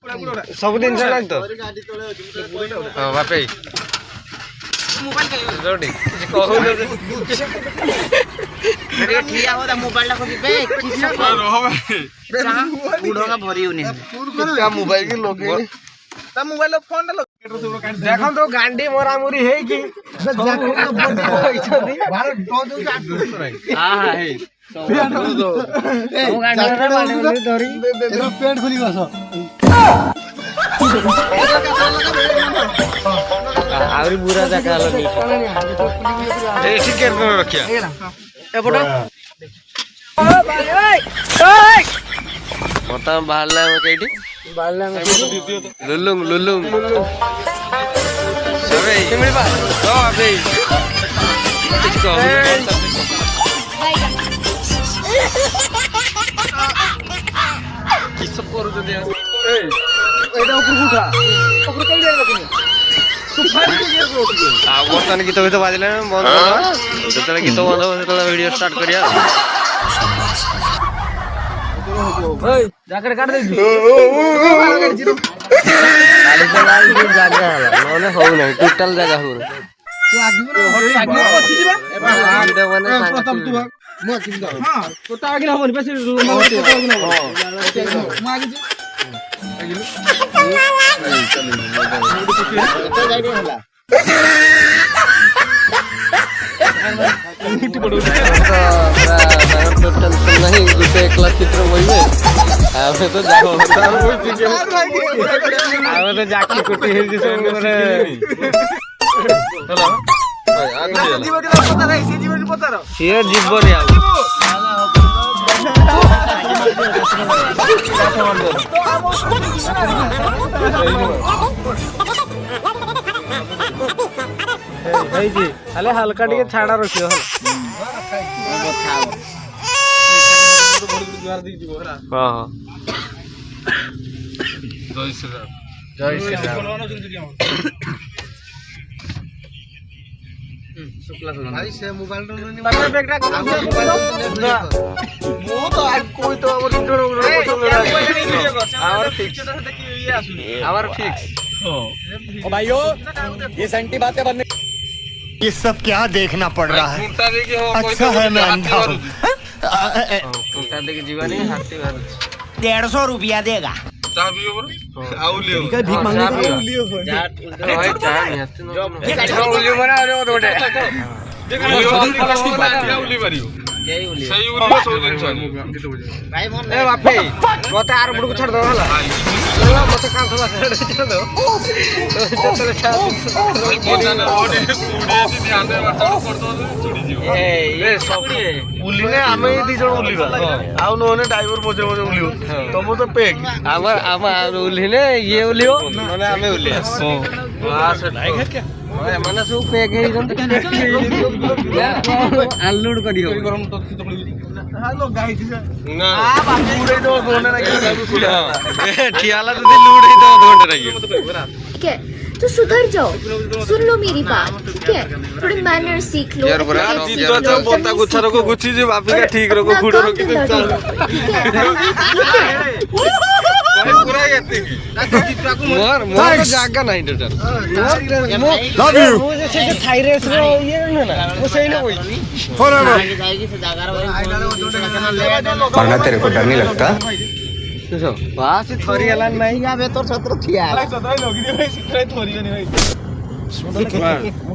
सब दिन से लाग तो हां बापे मोबाइल कहू ठिया हो मोबाइल ला खोजी बे किस रहो भाई बूढ़ो का भरी होने क्या मोबाइल के लोग ता मोबाइल फोन ला देखो तो गांडी मोरा मुरी है कि भारत दो दो हां हां है पेट खुली बस आवरी बुरा देखा लो ए ठीक कर रखिया ए फोटो मता बाहरला में केडी बाहरला में लुलुंग लुलुंग सबे केमड़ी बा तो अबे इसको किस करू दे ए एटा ऊपर उठा ऊपर कई जाएगा तुम सुपारी के गिर रो आ वर्तमान गीत गीत बाजले बंद जतले गीत बंद हो ततले वीडियो स्टार्ट करिया ओए जाकर काट दे गाड़ी चलाई जो जगह हला नने हो नहीं टोटल जगह हो तू आगे पछी दिबा वीडियो बने प्रथम तू मो चिंता हां तो ता आगे होबनी बेसी मो आगे नहीं गुटे एकला चित्र वही आवे तो जाओ आवे तो जाके कुटी है जिसे मेरे चलो जीवन के पता नहीं से जीवन के पता रहो ये जीवन है भाई जी अले हल्का टिके छाड़ा रखियो हां हां जय श्री राम जय श्री राम शुक्ला सुना भाई से मोबाइल नहीं बैग रख मो तो आज कोई तो और आवर फिक्स ओ भाइयों ये सेंटी बातें बनने ये सब क्या देखना पड़ रहा है अच्छा है मैं अंधा हूँ जीवन 150 रुपया देगा भीख मांगने मत आर बुड़ को छाड़ दो हला मत काम थोड़ा छाड़ दो उलिने आमे दी जण उलिबा आउ नोने ड्राइवर मजे मजे उलियो तुम तो पेक आम उलिने ये उलियो नोने आमे उलिया वाह से लाइक है क्या माने सब पेक है अनलोड करी हो गरम तो हेलो गाइस ना आ पूरे दो दोने ना ठियाला तो लूट ही दो घंटे रही ठीक है तो सुधर जाओ सुन लो मेरी बात ठीक है थोड़े मैनर सीख लो यार बरा तो बोलता गुच्छा रखो गुच्छी जे बापी का ठीक रखो गुड़ रखो ठीक है पूरा कहते की मोर जागा नहीं टोटल लव यू वो जैसे थायराइड रो ये ना वो सही ना कोई फॉरएवर जाएगी से जागा वरना तेरे को डर नहीं लगता देखो वाह से थोरी वाला नहीं आवे तोर छत्र थिया सदाई लोगी भाई सिखरे थोरी नहीं भाई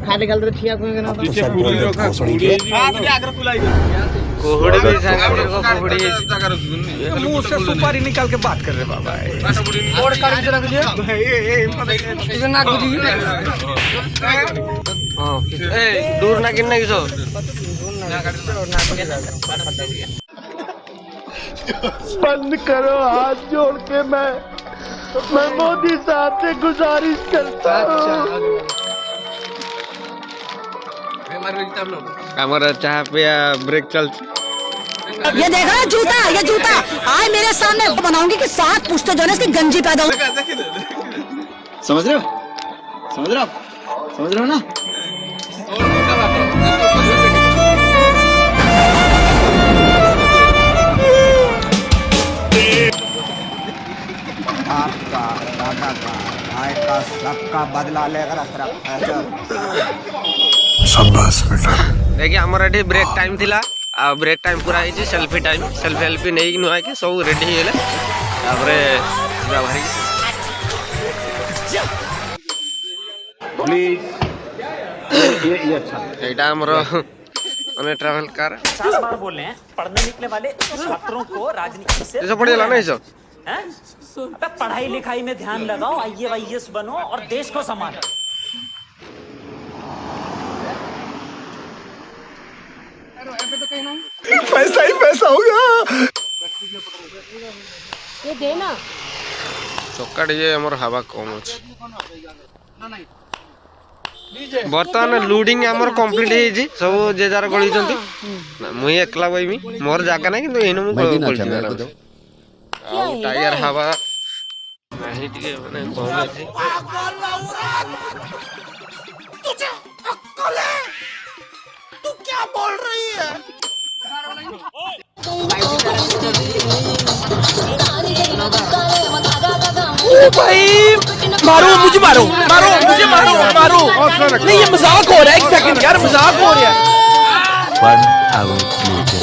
खाली गल रे थिया कोई ना पीछे पूरी रखा पूरी हां से आगर खुलाई कोहड़ी भी संगा मेरे को कोहड़ी मुंह से सुपारी निकाल के बात कर रहे बाबा और काट के रख दिया इसे ना कुछ हां ए दूर ना गिनना किसो ना काट ना बंद करो हाथ जोड़ के मैं मोदी साहब से गुजारिश करता हूँ हमारा चाह पे ब्रेक चल ये देखा जूता ये जूता आज मेरे सामने बनाऊंगी कि 7 पुश्ते जो है इसकी गंजी पैदा हो समझ रहे हो समझ रहे हो ना बाप का, दादा का, भाई का, सबका बदला लेकर रखा है। शाबाश बेटा। देखिए हमारा ये ब्रेक टाइम थिला आ ब्रेक टाइम पूरा है सेल्फी टाइम सेल्फी नहीं नुआ के सब रेडी हेले तापरे पूरा भाई प्लीज ये अच्छा एटा हमरो अने ट्रैवल कार 50 बार बोले हैं पढ़ने निकले वाले छात्रों को राजनीति से ऐसा पढ़िए ला नहीं सो हैं? अबे पढ़ाई लिखाई में ध्यान लगाओ, IAS बनो और देश को संभालो। पैसा ही पैसा होगा। ये देना चक्का डीजे हमर हवा कम अछि बर्तमान लोडिंग हमर कंप्लीट हे जी सब जे जार गळी जंती मुई एकला बइमी मोर जागा नै किंतु एनु मु गळी टायर हवा नहीं टिके माने कम अछि तू क्या बोल रही है? भाई मारो मुझे मारो मारो मुझे मारो मारो नहीं ये मजाक हो रहा है एक सेकंड यार मजाक हो रहा है 1 hour later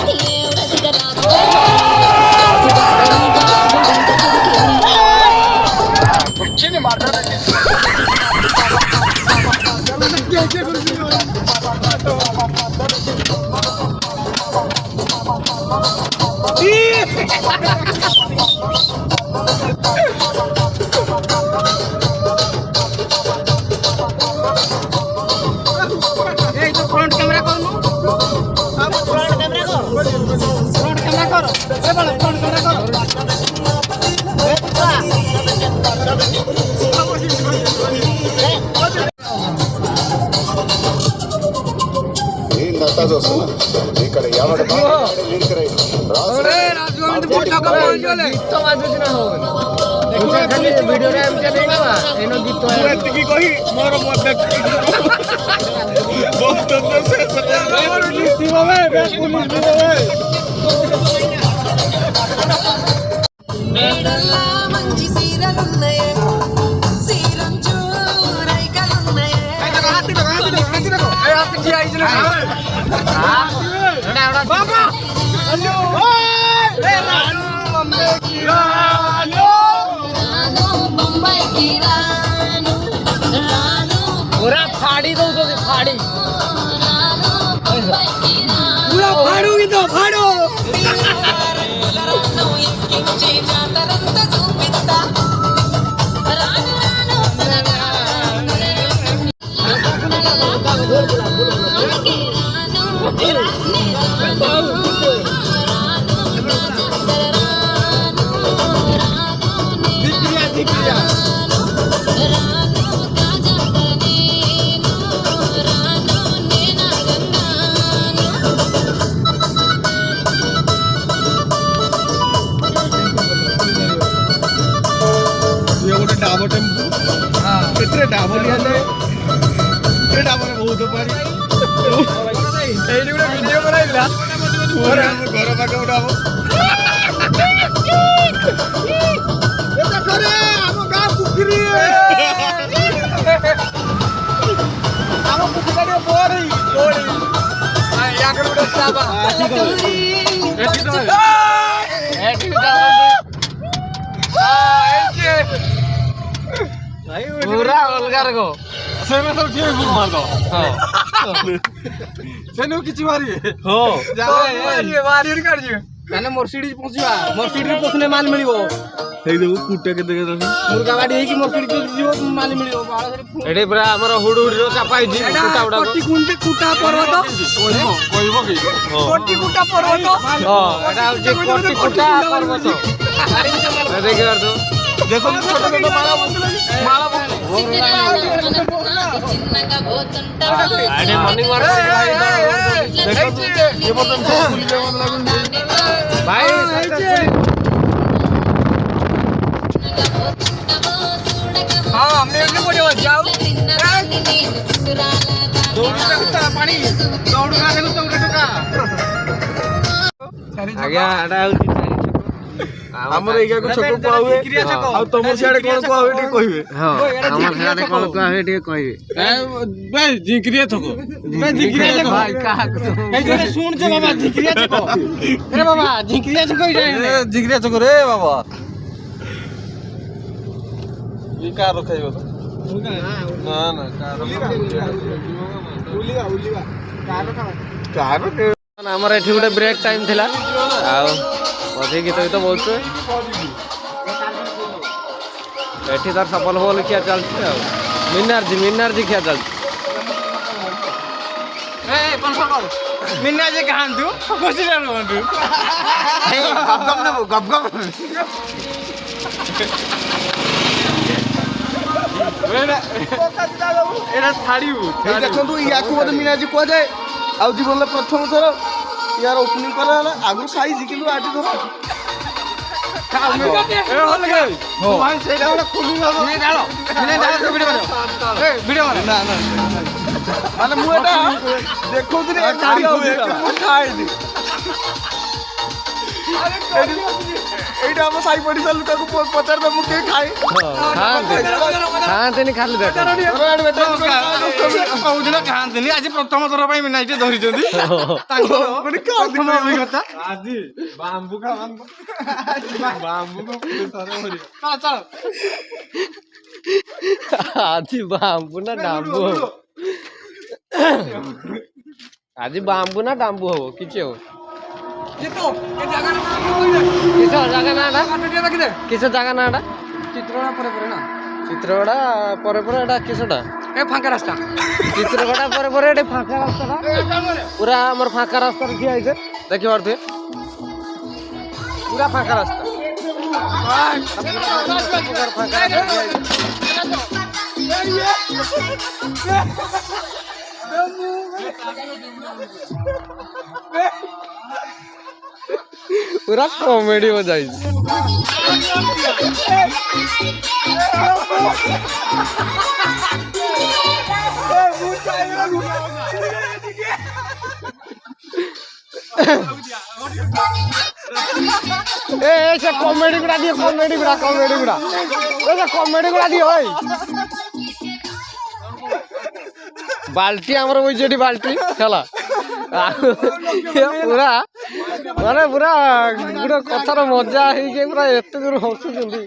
पूरा फाड़ी दो तो फाड़ी पूरा फाड़ूगी तो फाड़ो पूरा अलगार को सेमे सब किए बुक मार दो हां सेनु किछि मारी हो जा मारी कर जे माने मर्सिडीज पहुंचीबा मर्सिडीज पहुंचने माल मिलिबो हेइ देखो कुटे के देखे दस मुर्गा गाड़ी है कि मर्सिडीज तो जीव माल मिलिबो एडे पूरा हमर हुडुडी रो चापाई जी कुटा उडा कोटी कुंटे कुटा पर्वत कोइबो की कोटी कुटा पर्वत हां एडा जे कोटी कुटा पर्वत देखि कर दो देखो छोटा छोटा माला माला अरे मॉर्निंग वॉक देखो ये बटन से खुली लेवन लागन भाई हां हमने ने बोले जाओ दौड़ का पानी दौड़ का देखो दौड़ का आगे आडा ଆମର ଏଇକା କୁ ଛକ କୁଆ ହୁଏ ଆଉ ତମର ସିଆଡେ କଣ କୁଆ ହୁଏ ଟିକେ କହିବେ। ହଁ ଆମର ସିଆଡେ କଣ କୁହା ହୁଏ ଟିକେ କହିବେ। ବେ ଝିଙ୍କିରିଆ ଛକ ବେ ଝିଙ୍କିରିଆ ଛକ ଭାଇ କାହାକୁ ଏଇ ଜଣେ ଶୁଣଛ ବାବା ଝିଙ୍କିରିଆ ଛକ ରେ ବାବା ଝିଙ୍କିରିଆ ଛକ ଏଇଟା ଝିଙ୍କିରିଆ ଛକ ରେ ବାବା ଇ କାର ଖାଇବ ତ ନା ନା କାର ଉଲିବା ଉଲିବା କାର ଆମର ଏଠି ଗୋଟେ ବ୍ରେକ୍ ଟାଇମ୍ ଥିଲା ଆଉ ଅଧିକ ଗୀତ ଗୀତ ବୋଲଛୁ ଏଠି ତାର ସଫଲ ଫଲ ଖିଆ ଚାଲିଛି ଆଉ ମିନାର୍ଜି ଖିଆ ଚାଲିଛି। ମିନା ଯେ କାହାନ୍ତୁ ବସିଲା ରୁହନ୍ତୁ ଗପ ଗପ ନେବୁ ଗପ ଗପ ଏଇଟା ଛାଡ଼ିବୁ ଦେଖନ୍ତୁ ୟାକୁ ବୋଧେ ମିନାଜି କୁହାଯାଏ ଆଉ ଜୀବନରେ ପ୍ରଥମ ଥର यार ओपनिंग करा है आगु खाई जी किलो आटी धर ए होल गई हो भाई सेटा ओटा खुली ना ने डालो वीडियो बनो ए वीडियो बनो ना ना माने मु एटा देखो दिने एक गाड़ी होवे मु खाई दी एटा हम साई पड़ी साल लुका को पचार दे मु के खाई खाते नहीं खाली देखो कौदिन खाते आज प्रथम थर मिनाइटे धरी आज बांबू का बांबू को चल आज बांबू ना डांबू आज बांबू ना डांबू हो किछ हो किस जगह ना किस जगह ना चित्रगड़ा पर एटा किसटा ए फांका रास्ता चित्रगड़ा पर एटा फांका रास्ता पूरा हमर फांका रास्ता रे ठिया आइছে देखि परथे पूरा फांका रास्ता पूरा कॉमेडी हो जाए ऐसे कॉमेडी गुड़ा दियो कॉमेडी गुड़ा ऐसे कॉमेडी गुड़ा दियो भाई बाल्टी हमर वही जेडी बाल्टी चला पूरा माने पूरा गुड़ा कथार मजा है कि पूरा एते दूर हसुचंदी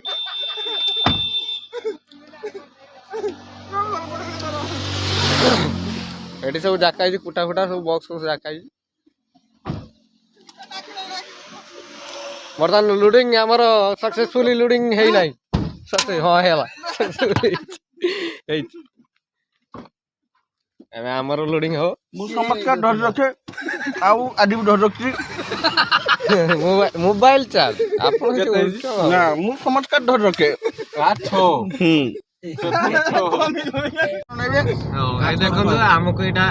एटी सब जाकाई कुटा फुटा सब बॉक्स को जाकाई बर्तमान लुडिंग हमर सक्सेसफुली लुडिंग है नाही सक्सेस हां हेला सक्सेसफुली एमे हमर लोडिंग हो मु चमत्कार डर रखे आउ आदि डर रखी मोबाइल चार्ज आपन ना मु चमत्कार डर रखे आठो भाई देखो हमको एटा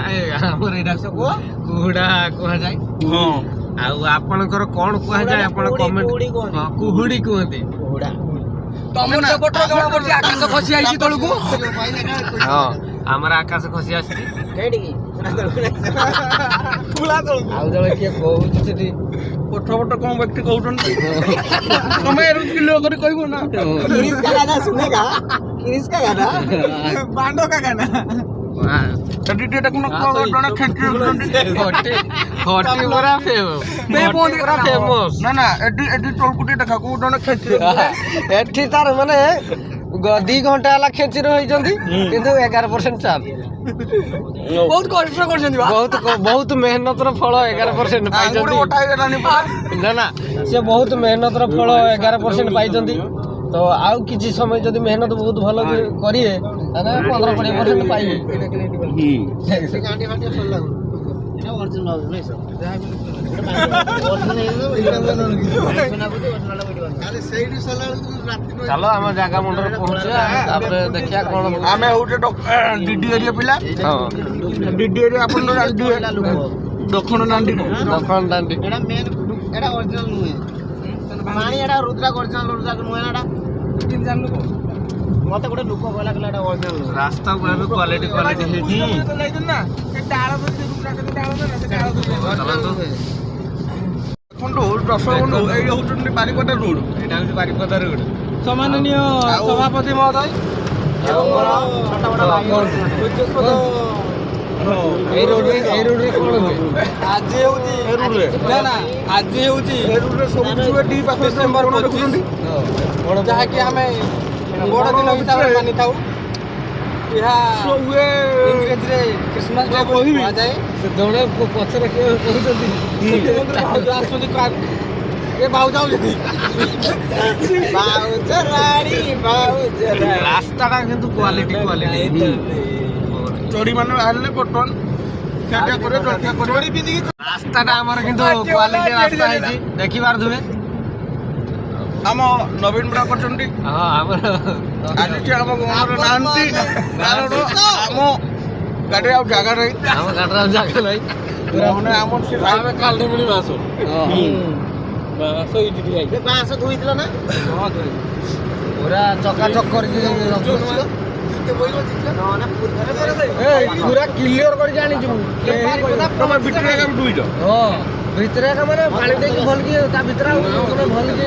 हमर एटा सब कुहुडा कहा जाय हां आ आपनकर कोन कहा जाय आपन कमेंट कुहुडी कहते कुहुडा तमन सेपटर जणा पड़छि आकाश खसी आइछि तळकु हां हमर आकाश खसी आछि केडी की फुला तळकु आउ जळे के कहू छथि पठ कोन व्यक्ति कहउछन तमे एरु किलो करी कहबो ना किरिस का गाना सुनेगा किरिस का गाना बांडो का गाना एडिट कोन जणा खेंटी खोटी पूरा फेमस ना ना एडिट तळकुटी देखा को जणा खेंटी एठी तार माने 2 घंटा वाला खेची रहिजंती किंतु 11% चार्ज बहुत कष्ट करछंती बा बहुत मेहनत रो फल 11% पाइजंती ओटा गेलानी ना ना से बहुत मेहनत रो फल 11% पाइजंती तो आउ किछि समय जदी मेहनत बहुत भलो करिए ताने 15-20% पाइबे से गांडी फाटी फल लागो एटा ओरिजिनल नै सर चलो हम जगह मुंडर पहुंचा तापर देखिया कोन आमे उठे डीडी एरिया पिला हां डीडी एरिया अपन डांडी दक्षिण डांडी एटा मेन एटा ओरिजिनल नुए मानी एटा रुद्रा ओरिजिनल रुद्रा नुए एटा तीन जान लोक मते गोटे लोक कहला कहला एटा ओरिजिनल रास्ता पूरा क्वालिटी हेजी ना ए डाळ रुद्रा के डाळ ना से डाळ ଦର୍ଶକ ଏଇ ହଉଛନ୍ତି ବାରିପଦା ରୋଡ। ଏଇଟା ହଉଛି ବାରିପଦା ରୋଡ। ସମ୍ମାନନୀୟ ସଭାପତି ମହୋଦୟ ଏଇ ରୋଡରେ କଣ ହୁଏ? ଆଜି ହଉଛି ଆଜି ହଉଛି ଡିସେମ୍ବର 25 ଯାହାକି ଆମେ ବଡ଼ ଦିନ ହିସାବରେ ମାନିଥାଉ। ଏହା ଇଂରେଜୀରେ କ୍ରିସମାସ ଡେ କୁହାଯାଏ। ସେ ଜଣେ ପଛରେ କିଏ କହୁଛନ୍ତି ଭାଉଜ ଆସୁଛନ୍ତି ଏ ଭାଉଜ ଆଉଛନ୍ତି ରାସ୍ତାଟା କିନ୍ତୁ କ୍ୱାଲିଟି ଚୋରି ମାନେ ବାହାରିଲେ ବର୍ତ୍ତମାନ ରାସ୍ତାଟା ଆମର କିନ୍ତୁ କ୍ୱାଲିଟି ରାସ୍ତା ହେଇଛି ଦେଖିପାରୁଥିବେ। ଆମ ନବୀନ ପୁରା କରିଛନ୍ତି। ଆମର ଆଜି ଆମ ଗାଁରେ ନାହାନ୍ତି କାରଣ ଆମ ଗାଡ଼ି ଆଉ ଜାଗା ନାହିଁ। ଆମ ଗାଡ଼ିରେ ଆଉ ଜାଗା ନାହିଁ। ଆମର ସେ କାଲି ମିଳିବ ଆସ ବାଁଶ ଧୋଇଥିଲ ନା ପୁରା ଚକାଚକ କରିକି ପୁରା କ୍ଲିୟର କରିକି ଆଣିଛୁ। ତମେ ଭିତରେ ଦୁଇଛ ଭିତରେ ମାନେ ପାଣି ଦେଇକି ଭଲକି ତା ଭିତରେ ଭଲକି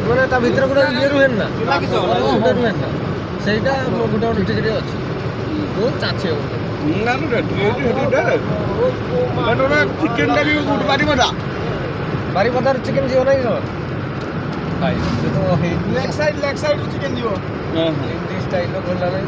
ମାନେ ତା ଭିତରେ ଗୋଟେ ଇଏ ରୁହେନି ନା ରୁହେନି ନା ସେଇଟା ଗୋଟେ ଗୋଟେ ଟିକେ ଅଛି ବହୁତ ଚାଛି ଚିକେନଟା ବି ଗୋଟେ ବାରିପଦାର ଚିକେନ ଯିବ ନାହିଁ ଲେଗ ସାଇଡ୍ ଚିକେନ ଯିବ ହିନ୍ଦୀ ଷ୍ଟାଇଲର ଭଲ ନାହିଁ।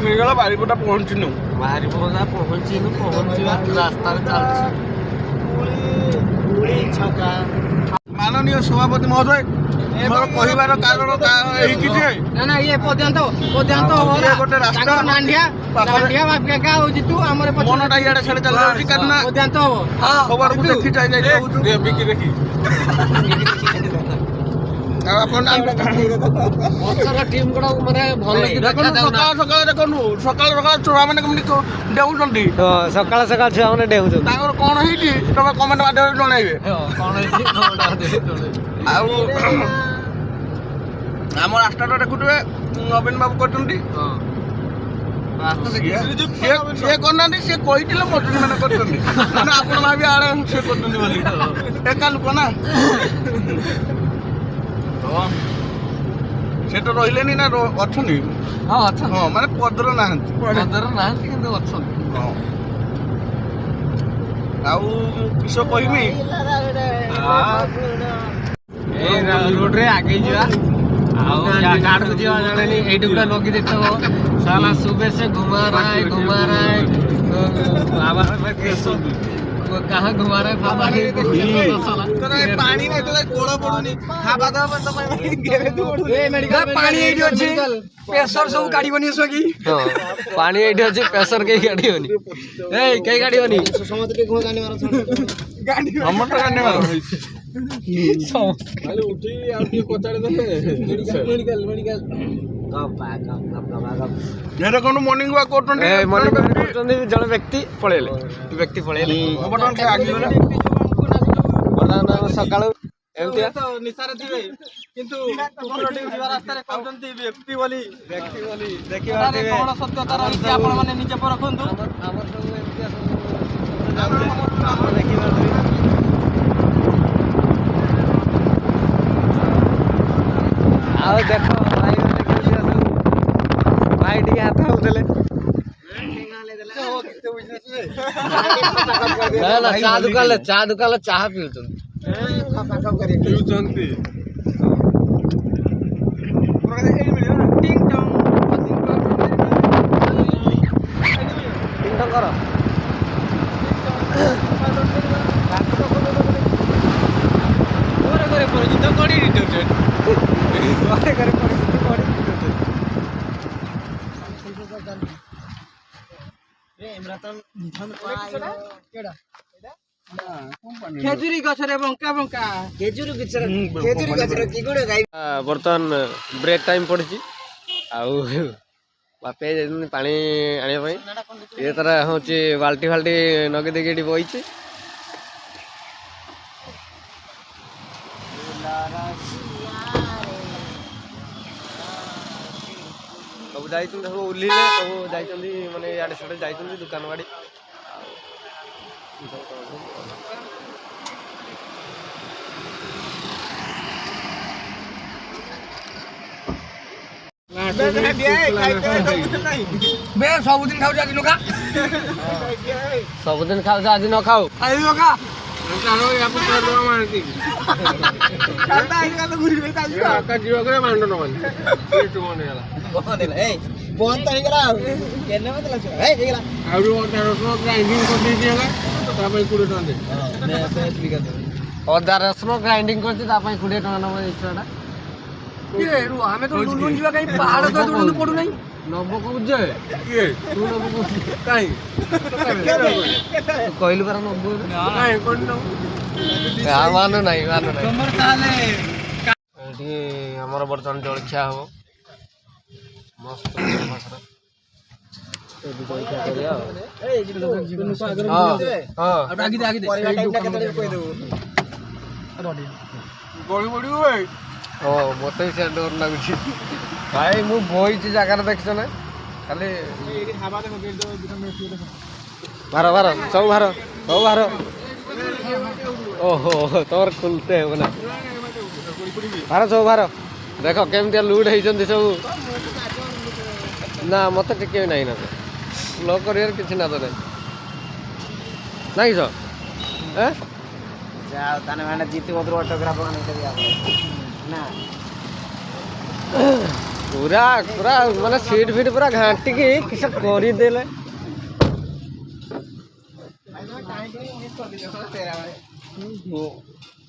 ହେଇଗଲା ବାରିପଦା ପହଞ୍ଚିନୁ ବାରିପଦା ପହଞ୍ଚିବା ରାସ୍ତାରେ ଚାଲିଛି। ମାନନୀୟ ସଭାପତି ମହୋଦୟ ମୋର କହିବାର କାରଣ ହେଇକି ଯେ ନା ଇଏ ପର୍ଯ୍ୟନ୍ତ ଗୋଟେ ରାସ୍ତା ହଉଛି ତୁ ଆମର ମନଟା ଇଆଡେ ଛାଡି ଚାଲି ଯାଉଛି କାରଣ ପର୍ଯ୍ୟନ୍ତ ହବ ଖବରକୁ ଦେଖି ଦେଖି ଆଉ ଆପଣ ପଛର ଟିମ୍ ଗୁଡା ମାନେ ଭଲ ସକାଳ ଦେଖନ୍ତୁ ସକାଳ ଛୁଆ ମାନେ କେମିତି ଡେଉଁଛନ୍ତି। ସକାଳ ଛୁଆ ମାନେ ଡେଉଁଛନ୍ତି। ତାଙ୍କର କଣ ହେଇଛି ତମେ କମେଣ୍ଟ ମାଧ୍ୟମରେ ଜଣାଇବେ। ଆଉ ଆମ ରାସ୍ତାଟା ଦେଖୁଥିବେ ନବୀନ ବାବୁ କରିଛନ୍ତି। ସିଏ କରୁନାହାନ୍ତି ସିଏ କହିଥିଲେ ମଜୁରୀ ମାନେ କରିଛନ୍ତି ମାନେ ଆପଣ ଭାବି ଆଡେ ସିଏ କରୁଛନ୍ତି ବୋଲି ଏକା ଲୋକ ନା ସେ ତ ରହିଲେନି ନା ଅଛନ୍ତି। ହଁ ଅଛନ୍ତି ହଁ ମାନେ ପଦର ନାହାନ୍ତି କିନ୍ତୁ ଅଛନ୍ତି। ଆଉ କିସ କହିବି ଏଇ ରୋଡରେ ଆଗେଇ ଯିବା ଆଉ କାହାକୁ ଯିବା ଜାଣେନି ଏଇଠି ପୁରା ଲଗି ଦେଇଥିବ ସାଲା ସୁबह से घुमा रहा है कहाँ घुमा रहा है ପାଣି ଗୋଳ ପଡୁନି ପାଣି ଏଇଠି ଅଛି ପ୍ରେସର ସବୁ କାଢିବନି କି ପାଣି ଏଇଠି ଅଛି ପ୍ରେସର କେହି କାଢିବନି କେହି କାଢିବନି ମର୍ଣ୍ଣିଂ ୱାକ୍ କରୁଛନ୍ତି ଜଣେ ବ୍ୟକ୍ତି ପଳେଇଲେ ସକାଳୁ ଏମିତିଆ ନିଶାରେ ଥିବେ କିନ୍ତୁ ଯିବା ରାସ୍ତାରେ କହୁଛନ୍ତି ବ୍ୟକ୍ତି ବୋଲି ଦେଖିବା କଣ ସତ୍ୟତା ରହିଛି ଆପଣ ମାନେ ନିଜେ ପରଖନ୍ତୁ। ଆଉ ଦେଖ ଭାଇ ମାନେ କେମିତି ଅଛନ୍ତି ଭାଇ ଟିକେ ହାତ ହଉଥିଲେ ନା ଚା ଦୋକାନରେ ଚାହା ପିଉଛନ୍ତି। ଖେଜୁରୀ ଗଛରେ ବଙ୍କା ଖେଜୁରୀ ଗଛରେ କି ଗୁଡେ ବର୍ତ୍ତମାନ ବ୍ରେକ୍ ଟାଇମ୍ ପଡ଼ିଛି ଆଉ ବାପେ ଯାଇଛନ୍ତି ପାଣି ଆଣିବା ପାଇଁ ଇଏ ତାର ହେଉଛି ବାଲ୍ଟି ଫାଲ୍ଟି ନଗେଇ ଦେଇକି ଏଠି ବଇଛି। सब जाइछन सब उल्लिले सब जाइछन माने याडे सडे जाइछन दुकान बाड़ी बे सबुदिन खाऊ आज नुका सबदिन खाऊ आज न खाऊ आज नुका चालो या पुत्र दो मारती कांदा आई का तो घुरी गई ताल का जीव करे मांडो न मन पेट मन गेला बोन देला ए बोन तरी करा केने मतलब छ ए गेला आउरो रसुन ग्राइंडिंग कर दी दिएगा तापई 20 टका दे ने पेट बिका दे अदा रसुन ग्राइंडिंग करछि तापई 20 टका न इच्छाडा ये रु हमें तो लुन जीवा कहीं पहाड़ तो लुन पडु नहीं नबो को जे के तू नबो को काई कहलु पर नबो काई कोन न मानो नहीं कमर ताले एठी हमर बर्तन जलखिया हो मस्त भाषा एठी जलखिया करिया ए जिनु हां हां आगे दे परिवा टाइम ता केते कोइ देबो बड़ी बड़ी ओए ओ मते से डर लागुची भाई मु बोइची जगह देखछ ना खाली हवा देखो गेट दो दुकान में देखो भार सब भार ओहो तोर खुलते है बोला भार सब भार देखो केमतिया लूट होइछन सब ना मते टिके नहीं ना लो करियर किछ ना तो नहीं सो हैं जाओ तने माने जीती ओदर ऑटोग्राफ बना दे ना पूरा पूरा माने सीट फीट पूरा घाटी की किस करी देले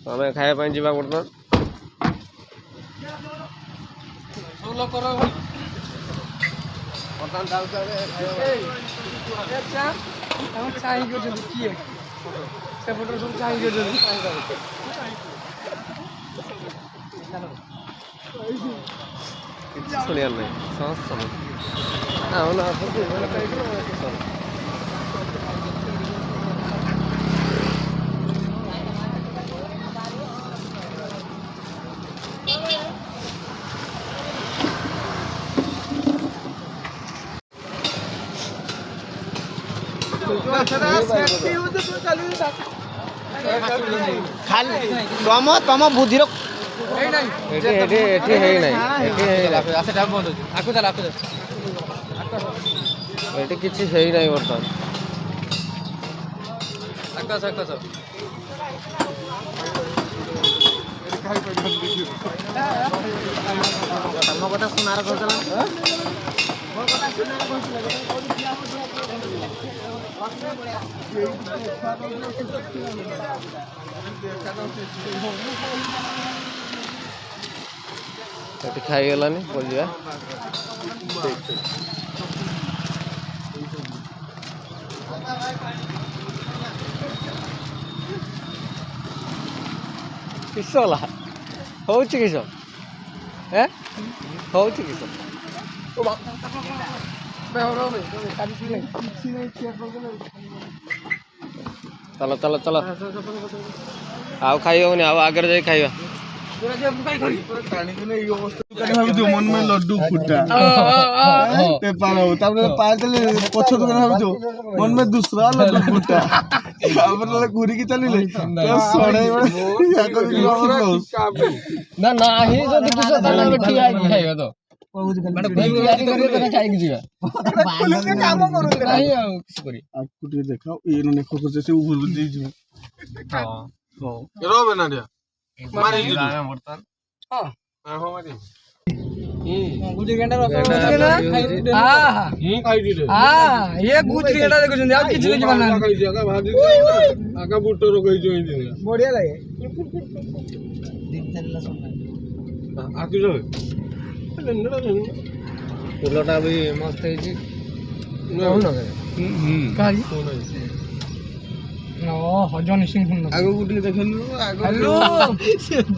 हमें खाए पाई जीवा बर्तन सुनिया नहीं सांस समझ ना खाली तम बुद्धि किसी है ही नहीं बर्तमान तम कथा सुनार करदला खाई गलानी बोलिया किस हो किस हो किस चलो चलो चलो आउ खाई होनी आउ आगे जाए खाइबा मन में लड्डू फुटा पछ दुकान भाव मन में दूसरा लड्डू फुटा घूरी की चलिए ना नाही जदी किछ ताला में ठीक है खाइबा तो माने तैयारी करियो तो खाइ की जीवा पुलिस के काम करू नहीं किछ करी आपको ଟିକେ देखाओ ये ने को जैसे ऊपर दी जी हां हो रो बना दिया मारी दी बर्तन हां हो मारी गुजरी गेंडा हां हां खाइ दी हां ये गुजरी गेंडा देखो जंदी आ किछ नहीं बना खाइ जगह भाजी आका बुटो रो गई जोई दी बढ़िया लगे आकी जो फुलटा भी मस्त है जी ना काली ओ हजन सिंह सुन आगो गुटी देखनु हेलो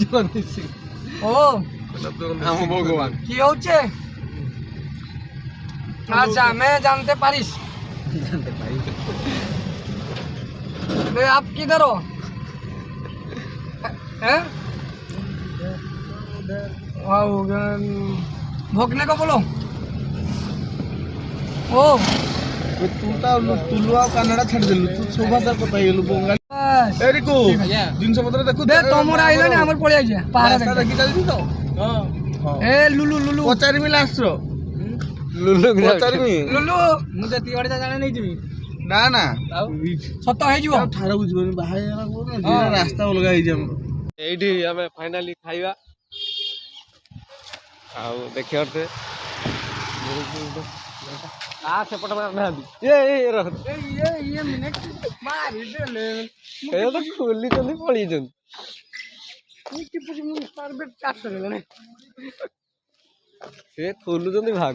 जॉनी सिंह ओ हम भगवान की होचे अच्छा मैं जानते पारिस तो आप किधर हो हैं भोगने को बोलो ଓ ତୁ ତା ଟୁଲୁ ଆଉ କାନଡ଼ା ଛାଡ଼ିଦେଲୁ ତୁ ଶୋଭାଦାର କଥା ହେଇଗଲୁ ବଙ୍ଗାଳୀ ଏରିକୁ ଜିନିଷ ପତ୍ର ଦେଖୁ ଦେ ତମର ଆଇଲାଣି ଆମର ପଳେଇ ଆଇଯିବା ପାହାଡ଼ ଦେଖି ଚାଲିଛୁ ତ ଏ ଲୁଲୁ ଲୁଲୁ ପଚାରିବି ଲାଷ୍ଟର ପଚାରିବି ଲୁଲୁ ମୁଁ ଯେତିକି ବାଟେ ଜାଣେ ନେଇଯିବି ନା ନା ସତ ହେଇଯିବ ଠାର ବୁଝିବନି ବାହା ହେଇଗଲା ରାସ୍ତା ଅଲଗା ହେଇଛି ଆମର ଏଇଠି ଆମେ ଫାଇନାଲି ଖାଇବା ଆଉ ଦେଖିବା ସେପଟ ମାରିନାହାନ୍ତି ଖୋଲିଛନ୍ତି ପଳେଇଛନ୍ତି ସେ ଖୋଲୁଛନ୍ତି ଭାଗ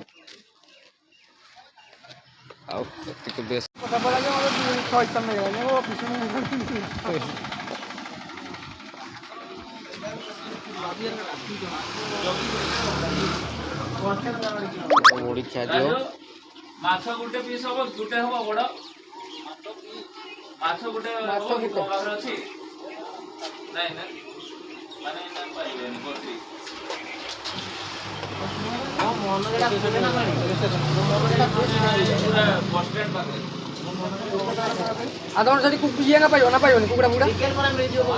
ଆଉ ଟିକେ ବେଶ ମୁଢି ଖିଆଯିବ ମାଛ ଗୋଟେ ପିସ୍ ହବ ଗୋଟେ ହବ ବଡ ମାଛ ଗୋଟେ ଅଛି ନାଇଁ ନା ମାନେ ପାଇବେନି ଗୋଟି ଆଦଣ ସେଠି ଇଏ ନା ପାଇବ ନା ପାଇବନି କୁକୁଡ଼ା ଫୁକୁଡ଼ା ମିଳିଯିବ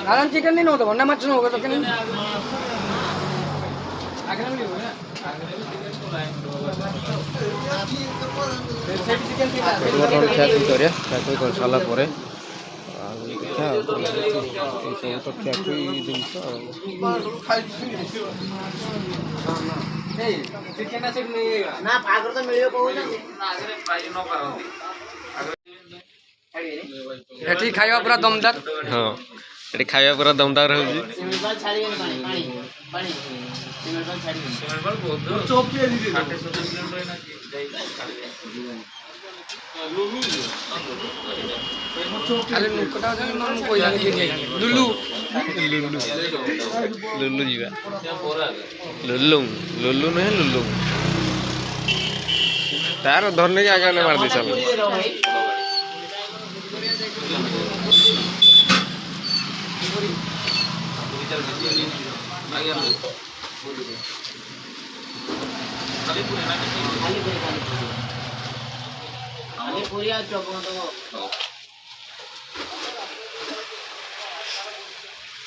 ଆରାମ ଚିକେନ ନେଇ ନବ ନା ମାଛ ନବ ଚିକେନ ଆଗରେ ମିଳିବ ନା ଖିଆଖି କରିବା ଖିଆଖି କରିସାରିଲା ପରେ ଆଉ ଦେଖିବା ଏସବୁ ତ ଖିଆଖି ଜିନିଷ ନା ଆଗରେ ତ ମିଳିବ କହୁଛନ୍ତି ଏଠି ଖାଇବା ପୁରା ଦମଦାର ହଁ ଏଠି ଖାଇବା ପୁରା ଦମଦାର ହଉଛି ଲୁଲୁ ଲୁଲୁ ଯିବା ଲୁଲୁ ଲୁଲୁ ନୁହେଁ ଲୁଲୁ ତାର ଧରନେକି ଆଗ ମାରିଦେଇ ସାରିଲା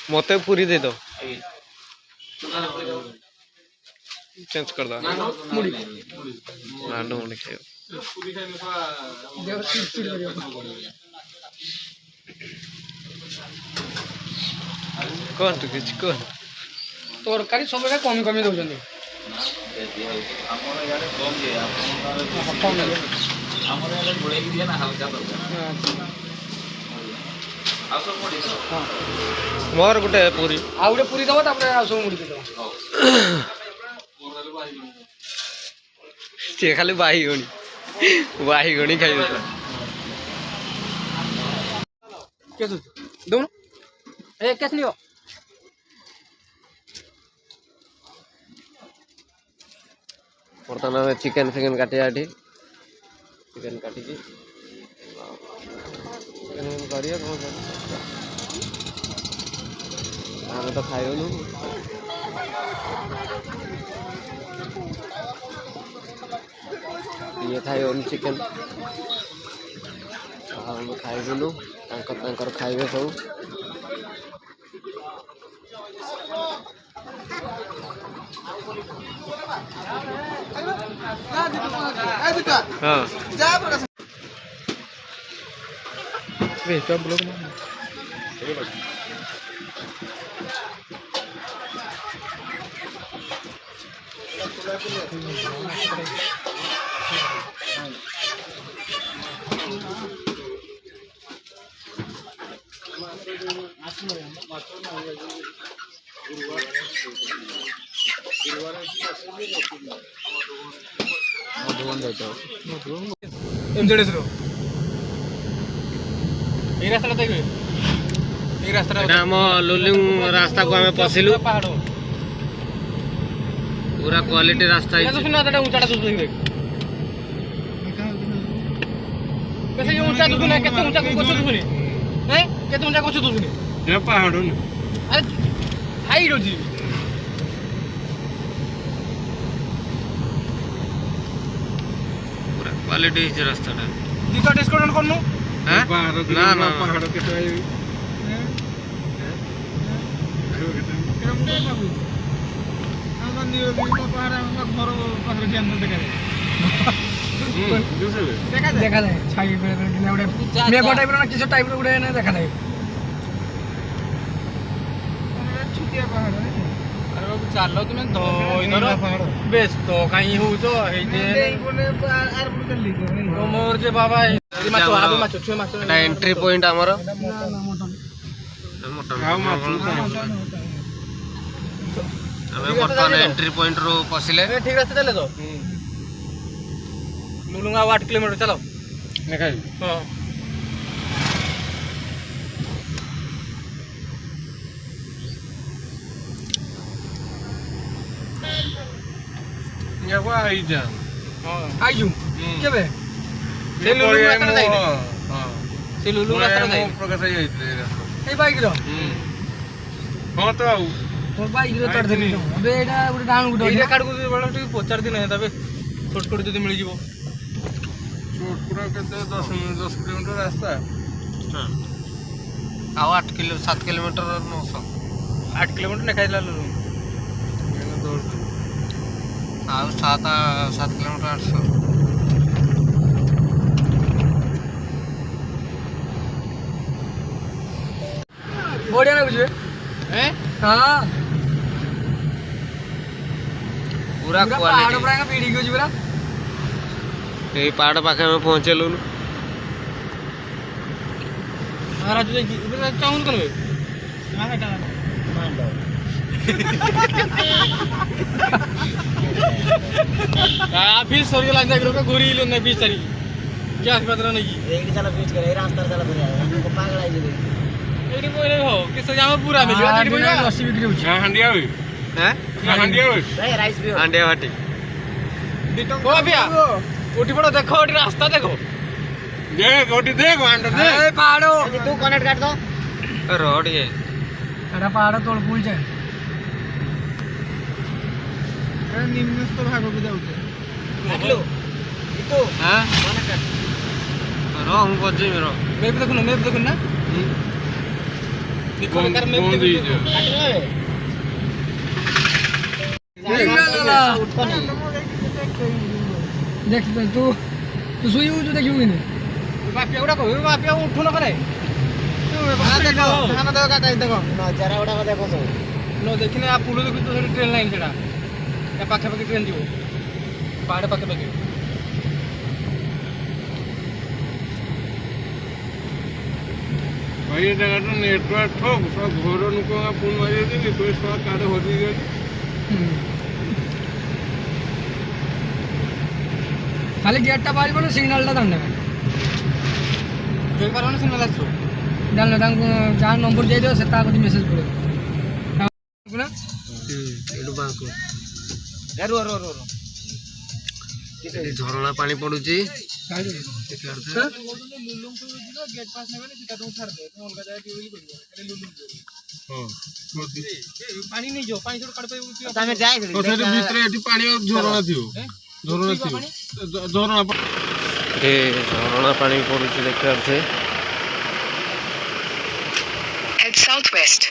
मते पूरी दे दो चेंज कर दो मुड़ी नानो मुड़ी खायो कौन तू किछ कौन तरकारी सब कमी कमी दौरान मोर गोटे पूरी आउ गोटे पूरी दब सब मुड़ी दब सी खाली बाईगणी खाई दौन ए कैसे लियो बर्तमान चिकेन फिकेन काटिया चिकेन काटी आम तो खाइलु ये खाइबन चिकेन आम खाइबुनु खाइबे सब हाँ ब्लॉग लुलिंग रास्ता को आम पशिलु पूरा क्वालिटी रास्ता क्वालिटी हिच रास्ताटा टिकट डिस्काउंट करनु हां ना ना पहाड़ के तो देखा जाए छाई मेघ टाइप किस टाइप गोटे देखा जाए छुटिया पहाड़ चलो तुम व्यस्त कहीं हो तो मोर जे बाबा एंट्री पॉइंट आमर बर्तमान एंट्री पॉइंट रू पशिले ठीक रास्ते चले तो लुलुंगा 8 किलोमीटर चलो हाँ आइजु केबे से लुलुंगा रास्ता जाई से लुलुंगा रास्ता जाई प्रकाश जाई ए बाइक रो हां तो आउ मोर बाइक रो चढ़ देली अबे एटा गुटे डाउन गुटे एटा काड गुटे बड़ टी 4 दिन है तबे शॉर्टकट जदी मिल जीवो शॉर्टकट के 10 किलोमीटर रास्ता हां आउ 7 किलोमीटर 900 8 किलोमीटर ने खाइला लुलु आउ 7 किलोमीटर 800 बढ़िया ना बुझे हैं हां पूरा पहाड़ पर का पीड़ी को जीवरा ए पहाड़ पाखे में पहुंचेलु महाराज जी इधर चाउन करबे हां बेटा मांडो फिर सरी लाइन जाके रोका घुरी ले नहीं बीच तारी क्या बात नहीं की एक चला बीच करे रास्ता चला फिर को पागल आई जे एडी कोई नहीं हो किस जाम पूरा मिल गया एडी कोई 80 बिक्री हो हां हंडिया होई हैं हंडिया होई भाई राइस भी हंडिया वाटी ओ भैया उठी पड़ो देखो ओटी रास्ता देखो देख ओटी देख अंडर देख ए पहाड़ो तू कनेक्ट काट दो रोड ये एटा पहाड़ तोड़ पुल छे ए निम्नस्थ भाग को जाउछे काटलो इतो हां कनेक्ट काट रो हम बजे मेरो मैप देखो ना देखो कर मैप देखो देख तू सुई जो देखियो नहीं बापिया उडा को बापिया उठो न करे हां देखो खाना देखो काटा देखो नजारा उडा को देखो सब नो देखिने आ पुल देखो तो ट्रेन लाइन जेडा या पाखे पाखे ट्रेन जीवो पहाड़ पाखे पाखे भाई ये जगह तो नेटवर्क ठोक सब घर नुको फोन मारी दे कोई सब कार्ड हो दी गई खाली गेटटा बारी पड़ो सिग्नलटा दंडे देख पारो ना सिग्नल आछो जानले तांको जा नंबर दे दियो सेता को मेसेज पड़ो ना एडु बांको रो रो रो रो झरना पानी पडुची गेट पास नेबे सीधा तो उठार दे तो उनका जाए टीवी करियो लुलुम हां पानी नहीं जो पानी छोड़ काट पे तमे जाए तो सेठी भीतर एठी पानी झरना थियो झरना ए झरना पानी पडुची देखते थे Head southwest.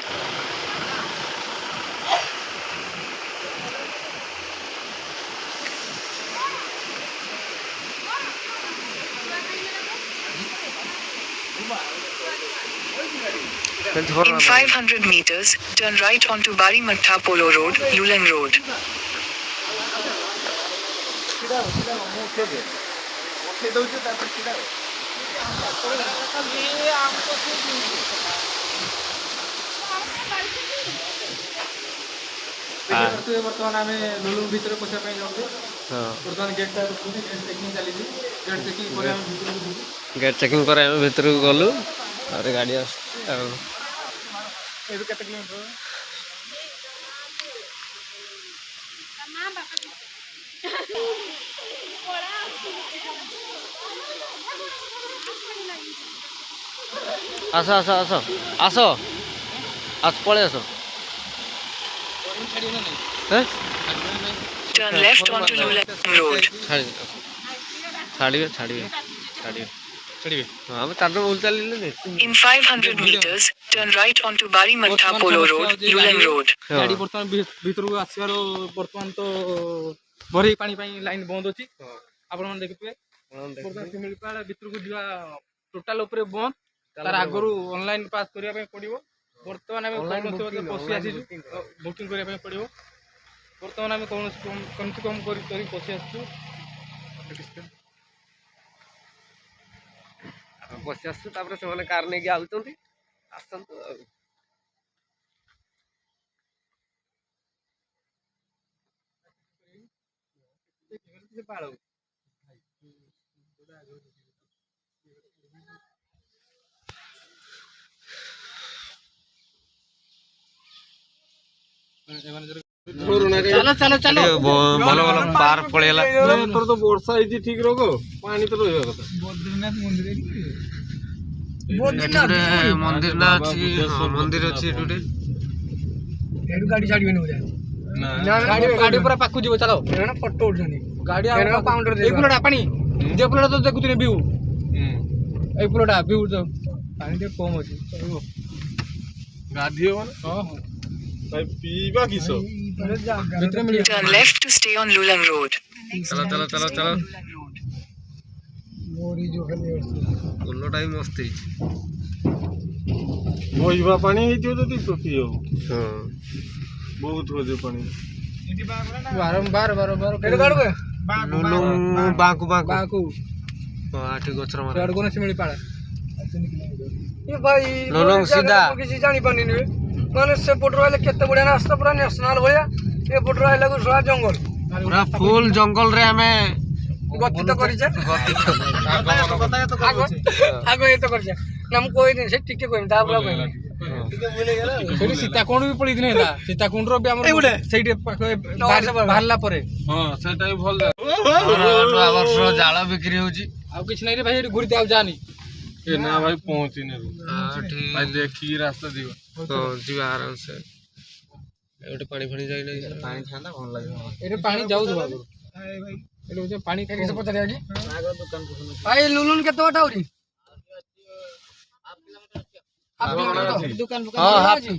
In 500 meters, turn right onto Barimatta Polo Road, Lulang Road. बर्तमान आम लुलुम भीतर पशा बर्तमान गेट चेकिंग चली गेट चेकिंग गेट चेकिंग पर भीतर को गलु अरे गाड़ी केते किलोमीटर आसो आसो आसो आसो आज पळे आसो Turn left onto Lulang Road. ଛାଡ଼ିବେ ଛାଡ଼ିବେ ଛାଡ଼ିବେ ଛାଡ଼ିବେ ହଁ ଆମେ ଚାରିଜଣ ବୁଲି ଚାଲିଲେ In 500 meters, turn right onto Barimantha Polo Road, Lulang Road. ଗାଡ଼ି ବର୍ତ୍ତମାନ ଭିତରକୁ ଆସିବାର ବର୍ତ୍ତମାନ ତ ବରେହି ପାଣି ପାଇଁ ଲାଇନ୍ ବନ୍ଦ ଅଛି ଆପଣମାନେ ଦେଖିଥିବେ ବର୍ତ୍ତମାନ ଶିମିଳିପାଳ ଭିତରକୁ ଯିବା ଟୋଟାଲ ଉପରେ ବନ୍ଦ ତାର ଆଗରୁ ଅନଲାଇନ୍ ପାସ୍ କରିବା ପାଇଁ ପଡ଼ିବ ବର୍ତ୍ତମାନ ଆମେ କୌଣସି ପଶି ଆସିଛୁ ବୁକିଂ କରିବା ପାଇଁ ପଡ଼ିବ ବର୍ତ୍ତମାନ ଆମେ କୌଣସି କମ୍ କରି ପଶି ଆସିଛୁ ବସି ଆସୁଛୁ ତାପରେ ସେମାନେ କାର ନେଇକି ଆସୁଛନ୍ତି ଆସନ୍ତୁ ଆଉ ଚାଲ ଚାଲ ଚାଲ ଭଲ ଭଲ ପାର୍କ ପଳେଇଲା ତୋର ତ ବର୍ଷା ହେଇଛି ଠିକ ରୋଗ ପାଣି ତ ରହିବା କଥା ମନ୍ଦିର ନା ଅଛି ମନ୍ଦିର ଅଛି ଏଠି ଗାଡି ଛାଡିବେନି ଗାଡି ପୁରା ପାଖକୁ ଯିବ ଚାଲ ଫଟୋ ଉଠୁଛନ୍ତି ଗାଡି ଏଇ ଫୁଲଟା ପାଣି ଯେ ଫୁଲଟା ତ ଦେଖୁଥିଲି ଭିଉ ଏଇ ଫୁଲଟା ଭିଉ ତ ପାଣି ଟିକେ କମ ଅଛି ଗାଧି ହବ ହଁ ହଁ ଭାଇ ପିଇବା କିସ Turn left to stay on Lulang Road. चलो चलो चलो चलो ଫୁଲଟା ବି ମସ୍ତ ହେଇଛି ବହିବା ପାଣି ହେଇଥିବ ଯଦି ତ ପିଇ ହବ ହଁ ବହୁତ ହଉଛି ପାଣି ବାରମ୍ବାର ବାଙ୍କୁ ବାଙ୍କୁ ବାଙ୍କୁ ହଁ ଆଠି ଗଛର ମାର ସିଆଡକୁ ନା ଶିମିଳିପାଳ ଏ ଭାଇ ଲୋଲଙ୍ଗ ସିଧା କିଛି ଜାଣିପାରିନି ମାନେ ସେପଟରୁ ଆଇଲେ କେତେ ବଢିଆ ରାସ୍ତା ପୁରା ନ୍ୟାସନାଲ ଭଳିଆ ଏପଟରୁ ଆଇଲାକୁ ଶଳା ଜଙ୍ଗଲ ପୁରା ଫୁଲ ଜଙ୍ଗଲରେ ଆମେ ଗତି ତ କରିଛେ ଆଗ ଏ ତ କରିଛେ ନା ମୁଁ କହିନି ସେ ଟିକେ କହିବି ତାପରେ କହିବି ସେଠି ସୀତାକୁଣ୍ଡ ବି ପଳେଇଥିଲେ ହେଲା ସୀତାକୁଣ୍ଡର ବି ଆମର ସେଇଠି ବାହାରିଲା ପରେ ହଁ ସେଟା ବି ଭଲ ନୂଆ ବର୍ଷ ଜାଳ ବିକ୍ରି ହଉଛି ଆଉ କିଛି ନାହିଁ ରେ ଭାଇ ଏଠି ଘୁରିତେ ଆଉ ଯାନି ଏ ନା ଭାଇ ପହଞ୍ଚିନି ଭାଇ ଦେଖିକି ରାସ୍ତା ଯିବା ଯିବା ଆରାମସେ ଏଠି ପାଣି ଫାଣି ଯାଇନାହିଁ ପାଣି ଥାନ୍ତା ଭଲ ଲାଗିବ ଏଠି ପାଣି ଯାଉଥିବ ଆଗରୁ ଏଠି ହଉଛି ପାଣି ଖାଇକି ପଚାରିବା କି ଭାଇ ଲୁଲୁନ କେତେ ବାଟ ଆହୁରି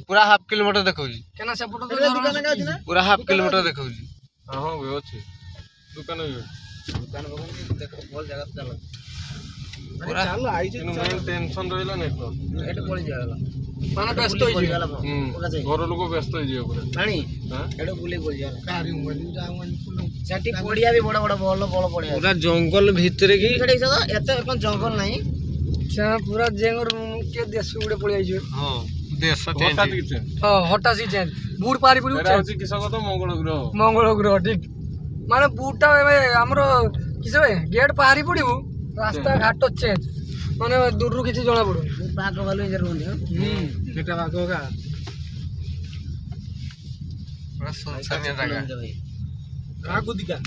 ପୁରା ହାଫ କିଲୋମିଟର ଦେଖଉଛି କେନା ସେପଟ ପୁରା ହାଫ କିଲୋମିଟର ଦେଖଉଛି ହଁ ବି ଅଛି ଦୋକାନ ବି ଅଛି ଭଲ ଜାଗା ତ ଚାଲ ଚାଲ ଆଇଛି ଟେନସନ ରହିଲା ନେଟୱାର୍କ ଏଠି ପଳେଇଯିବା ମାନେ ବ୍ୟସ୍ତ ହେଇଯିବ ଘର ଲୋକ ବ୍ୟସ୍ତ ହେଇଯିବ ପୁରା ପାଣି ଏଠି ବୁଲେଇ ପଳେଇଯିବା ସେଠି ପଡିଆ ବି ବଡ ବଡ ଭଲ ଭଲ ପଡିଆ ପୁରା ଜଙ୍ଗଲ ଭିତରେ କି ଏତେ କଣ ଜଙ୍ଗଲ ନାହିଁ ପୁରା ଜେଙ୍ଗର କିଏ ଦେଶ ଗୁଡେ ପଳେଇ ଆଇଯିବ ହଁ ଦେଶ ହଁ ହଠାତ୍ ଚେଞ୍ଜ ବୁଟ ପାରି ପଡିବ କିସ କଥା ମଙ୍ଗଳ ଗ୍ରହ ଠିକ ମାନେ ବୁଟଟା ଆମର କିସ ଗେଟ୍ ପାରି ପଡିବୁ ରାସ୍ତା ଘାଟ ଚେଞ୍ଜ ମାନେ ଦୂରରୁ କିଛି ଜଣା ପଡୁନି ବାଘ ଭାଲୁ ଏଇ ରୁହନ୍ତି ସେଟା ବାଘ ଗା ସୁନସାନିଆ ଜାଗା କାହାକୁ ଦିକା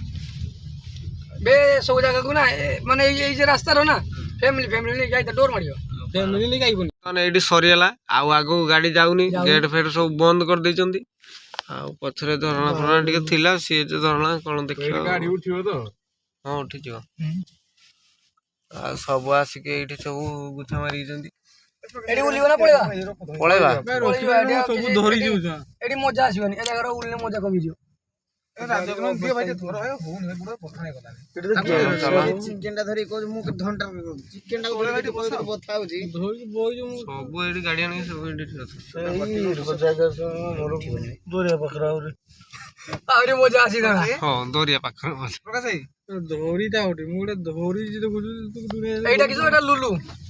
ବେ ସବୁ ଜାଗାକୁ ନା ମାନେ ଏଇ ଯେ ରାସ୍ତାର ନା ଫ୍ୟାମିଲି ନେଇକି ଆଇତା ଡୋର ମାରିବ ଫ୍ୟାମିଲି ନେଇକି ଆଇବନି ମାନେ ଏଇଠି ସରିଗଲା ଆଉ ଆଗକୁ ଗାଡି ଯାଉନି ଗେଟ୍ ଫେଟ୍ ସବୁ ବନ୍ଦ କରିଦେଇଛନ୍ତି ଆଉ ପଛରେ ଝରଣା ଫରଣା ଟିକେ ଥିଲା ସିଏ ଯେ ଝରଣା କଣ ଦେଖିବା ଗାଡି ଉଠିବ ତ ହଁ ଉଠିଯିବ ଆଉ ସବୁ ଆସିକି ଏଇଠି ସବୁ ଗୁଛା ମାରିଛନ୍ତି ଏଠି ବୁଲିବ ନା ପଳେଇବା ସବୁ ଧରି ଯାଉଛ ଏଠି ମଜା ଆସିବନି ଏ ଜାଗାରେ ଉଲ୍ଲେ ମଜା କମିଯିବ ଚିକେନ ଟା ଧରି କହୁଛି ମୁଁ ଘଣ୍ଟା ଚିକେନ ଟା ବଥା ହଉଛି ସବୁ ଏଇଠି ଗାଡି ଆଣିକି ସବୁ ଏଇଠି ଆହୁରି ମଜା ଆସିଥାନ୍ତା ହଁ ଦରିଆ ପାଖରେ ଧରିଟା ଗୋଟେ ମୁଁ ଗୋଟେ ଧରିଛି ଦେଖୁଛୁ ଏଇଟା କିଛି ଏଇଟା ଲୁଲୁ